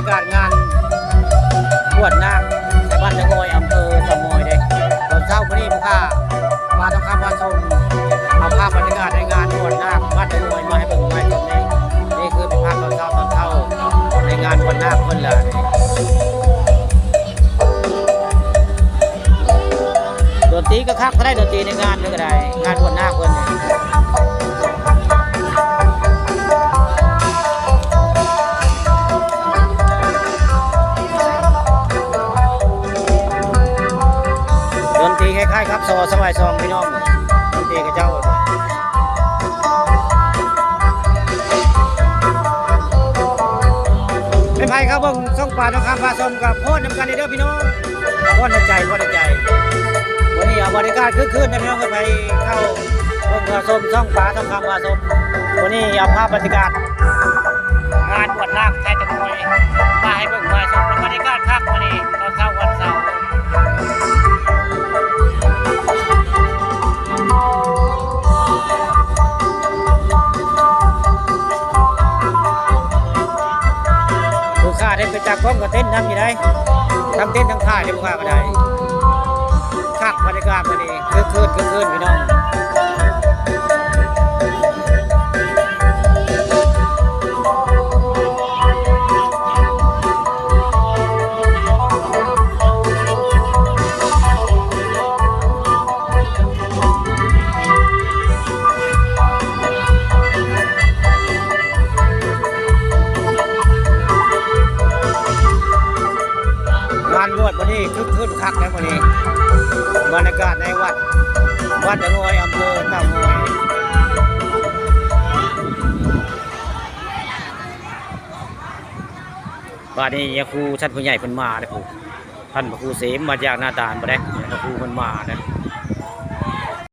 ากาศงานบวชนาคในบ้านตะโอยอำเภอตะโอยเด้ตอนเช้าวันนี้ผู้ข้ามาต้องข้ามมาชมเอาภาพบรรยากาศในงานบวชนาคบ้านตะโอยมาให้เบิ่งมาชมนี่คือเป็นภาพตอนเช้าในงานบวชนาคเพิ่นล่ะดนตรีก็คักก็ได้ดนตรีในงานก็ได้งานบวชนาคเพิ่นนี่ดนตรีคล้ายๆครับซอสมัยซองพี่น้องดนตรีกับเจ้าเป็นไพ่ครับเบิ่งส่องป่าต้องคำพาชมกับโพดนำกันเด้อพี่น้องโพดในใจวันนี้เอาบริการคึกคืนนะพี่น้องก็ไปเข้าเบิ่งมาชมช่องป่าต้องคำพาชมวันนี้เอาภาพบรรยากาศงานบวชนาคไทยตะโอยมาให้เบิ่งมาชมบรรยากาศคักวันนี้ตอนเช้าวันเสาร์ผู้ค้าได้ไปจากกล้องก็เต้นนั่นอยู่ได้ทั้งเต้นทั้งถ่ายได้ผู้ค้าก็ได้คักบรรยากาศวันนี้คึกคืนพี่น้องงานบวชวันนี้คึกคืนคักแล้ววันนี้บรรยากาศในวัดตะโอยอำเภอเต่างอยบ้านนี้ยาคูท่านผู้ใหญ่เพิ่นมาเลยผู้ท่านพระครูเสมมาจากหน้าตาลบ่ได้พระครูเพิ่นมานะ